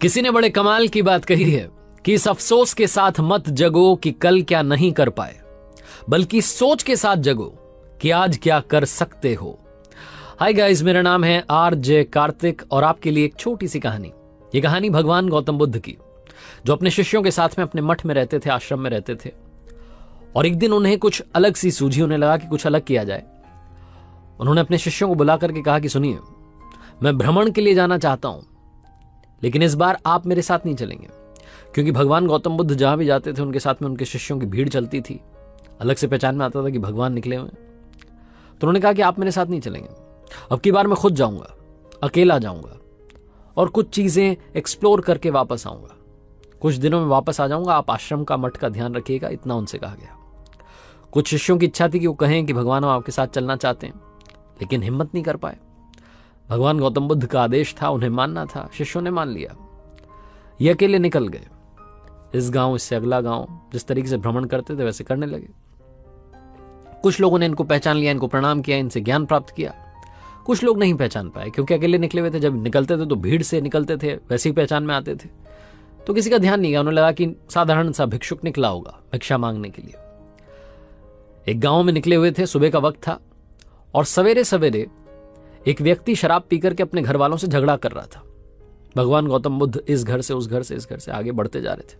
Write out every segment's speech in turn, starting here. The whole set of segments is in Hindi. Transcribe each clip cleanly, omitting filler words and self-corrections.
किसी ने बड़े कमाल की बात कही है कि इस अफसोस के साथ मत जगो कि कल क्या नहीं कर पाए, बल्कि सोच के साथ जगो कि आज क्या कर सकते हो। हाय गाइस, मेरा नाम है आरजे कार्तिक और आपके लिए एक छोटी सी कहानी। ये कहानी भगवान गौतम बुद्ध की, जो अपने शिष्यों के साथ में अपने मठ में रहते थे, आश्रम में रहते थे। और एक दिन उन्हें कुछ अलग सी सूझी, उन्हें लगा कि कुछ अलग किया जाए। उन्होंने अपने शिष्यों को बुला करके कहा कि सुनिए, मैं भ्रमण के लिए जाना चाहता हूं, लेकिन इस बार आप मेरे साथ नहीं चलेंगे। क्योंकि भगवान गौतम बुद्ध जहां भी जाते थे उनके साथ में उनके शिष्यों की भीड़ चलती थी, अलग से पहचान में आता था कि भगवान निकले हुए। तो उन्होंने कहा कि आप मेरे साथ नहीं चलेंगे, अब की बार मैं खुद जाऊंगा, अकेला जाऊंगा और कुछ चीजें एक्सप्लोर करके वापस आऊंगा। कुछ दिनों में वापस आ जाऊंगा, आप आश्रम का मठ का ध्यान रखिएगा। इतना उनसे कहा गया। कुछ शिष्यों की इच्छा थी कि वो कहें कि भगवान हम आपके साथ चलना चाहते हैं, लेकिन हिम्मत नहीं कर पाए। भगवान गौतम बुद्ध का आदेश था, उन्हें मानना था। शिष्यों ने मान लिया। ये अकेले निकल गए, इस गांव इससे अगला गांव, जिस तरीके से भ्रमण करते थे वैसे करने लगे। कुछ लोगों ने इनको पहचान लिया, इनको प्रणाम किया, इनसे ज्ञान प्राप्त किया। कुछ लोग नहीं पहचान पाए, क्योंकि अकेले निकले हुए थे। जब निकलते थे तो भीड़ से निकलते थे, वैसे ही पहचान में आते थे। तो किसी का ध्यान नहीं गया। उन्हें लगा कि साधारण सा भिक्षुक निकला होगा भिक्षा मांगने के लिए। एक गांव में निकले हुए थे, सुबह का वक्त था और सवेरे सवेरे एक व्यक्ति शराब पीकर के अपने घर वालों से झगड़ा कर रहा था। भगवान गौतम बुद्ध इस घर से उस घर से इस घर से आगे बढ़ते जा रहे थे,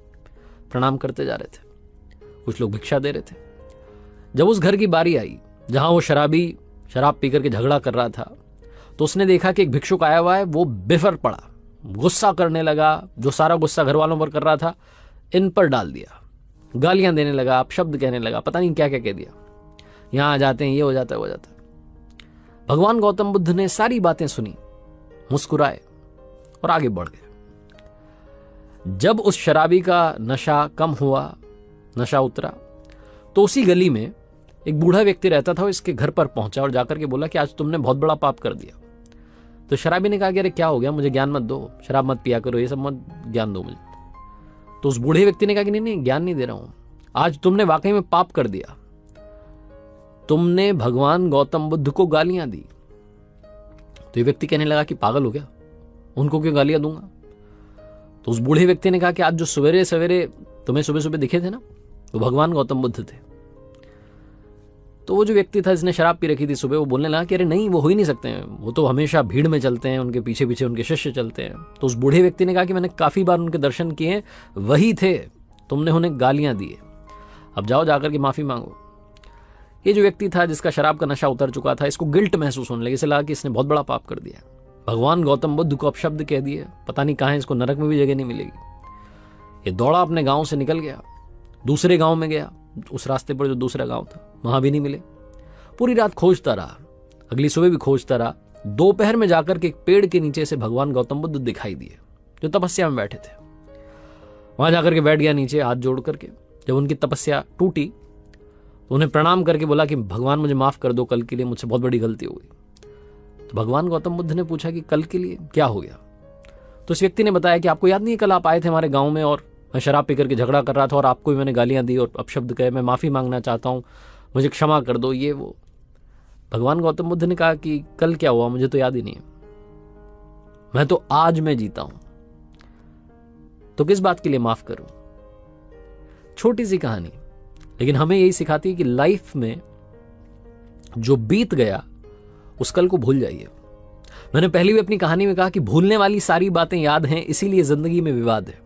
प्रणाम करते जा रहे थे। कुछ लोग भिक्षा दे रहे थे। जब उस घर की बारी आई जहां वो शराबी शराब पीकर के झगड़ा कर रहा था, तो उसने देखा कि एक भिक्षुक आया हुआ है। वो बेफर पड़ा, गुस्सा करने लगा। जो सारा गुस्सा घर वालों पर कर रहा था, इन पर डाल दिया। गालियां देने लगा, अपशब्द कहने लगा, पता नहीं क्या क्या कह दिया। यहां आ जाते हैं, ये हो जाता है, वो जाता है। भगवान गौतम बुद्ध ने सारी बातें सुनी, मुस्कुराए और आगे बढ़ गए। जब उस शराबी का नशा कम हुआ, नशा उतरा, तो उसी गली में एक बूढ़ा व्यक्ति रहता था। वो इसके घर पर पहुंचा और जाकर के बोला कि आज तुमने बहुत बड़ा पाप कर दिया। तो शराबी ने कहा कि अरे क्या हो गया, मुझे ज्ञान मत दो, शराब मत पिया करो, ये सब मत ज्ञान दो मुझे। तो उस बूढ़े व्यक्ति ने कहा कि नहीं नहीं, ज्ञान नहीं दे रहा हूं, आज तुमने वाकई में पाप कर दिया। तुमने भगवान गौतम बुद्ध को गालियां दी। तो ये व्यक्ति कहने लगा कि पागल हो गया, उनको क्यों गालियां दूंगा। तो उस बूढ़े व्यक्ति ने कहा कि आज जो सवेरे सवेरे तुम्हें सुबह सुबह दिखे थे ना, वो भगवान गौतम बुद्ध थे। तो वो जो व्यक्ति था जिसने शराब पी रखी थी सुबह, वो बोलने लगा कि अरे नहीं, वो हो ही नहीं सकते हैं, वो तो हमेशा भीड़ में चलते हैं, उनके पीछे पीछे उनके शिष्य चलते हैं। तो उस बूढ़े व्यक्ति ने कहा कि मैंने काफी बार उनके दर्शन किए हैं, वही थे, तुमने उन्हें गालियां दी, अब जाओ जाकर के माफी मांगो। ये जो व्यक्ति था जिसका शराब का नशा उतर चुका था, इसको गिल्ट महसूस होने लगा। इसे लगा कि इसने बहुत बड़ा पाप कर दिया, भगवान गौतम बुद्ध को अपशब्द कह दिए, पता नहीं कहां, इसको नरक में भी जगह नहीं मिलेगी। ये दौड़ा अपने गांव से निकल गया, दूसरे गांव में गया। उस रास्ते पर जो दूसरा गांव था, वहां भी नहीं मिले। पूरी रात खोजता रहा, अगली सुबह भी खोजता रहा। दोपहर में जाकर के एक पेड़ के नीचे से भगवान गौतम बुद्ध दिखाई दिए, जो तपस्या में बैठे थे। वहां जाकर के बैठ गया नीचे, हाथ जोड़ करके। जब उनकी तपस्या टूटी तो उन्हें प्रणाम करके बोला कि भगवान मुझे माफ कर दो, कल के लिए मुझसे बहुत बड़ी गलती हो गई। तो भगवान गौतम बुद्ध ने पूछा कि कल के लिए क्या हो गया। तो इस व्यक्ति ने बताया कि आपको याद नहीं है, कल आप आए थे हमारे गांव में और मैं शराब पी करके झगड़ा कर रहा था और आपको भी मैंने गालियां दी और अपशब्द कहे, मैं माफी मांगना चाहता हूं, मुझे क्षमा कर दो, ये वो। भगवान गौतम बुद्ध ने कहा कि कल क्या हुआ मुझे तो याद ही नहीं है, मैं तो आज में जीता हूं, तो किस बात के लिए माफ करूं। छोटी सी कहानी, लेकिन हमें यही सिखाती है कि लाइफ में जो बीत गया उस कल को भूल जाइए। मैंने पहले भी अपनी कहानी में कहा कि भूलने वाली सारी बातें याद हैं, इसीलिए जिंदगी में विवाद है।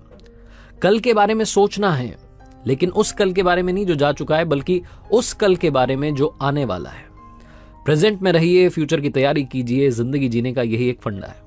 कल के बारे में सोचना है, लेकिन उस कल के बारे में नहीं जो जा चुका है, बल्कि उस कल के बारे में जो आने वाला है। प्रेजेंट में रहिए, फ्यूचर की तैयारी कीजिए। जिंदगी जीने का यही एक फंडा है।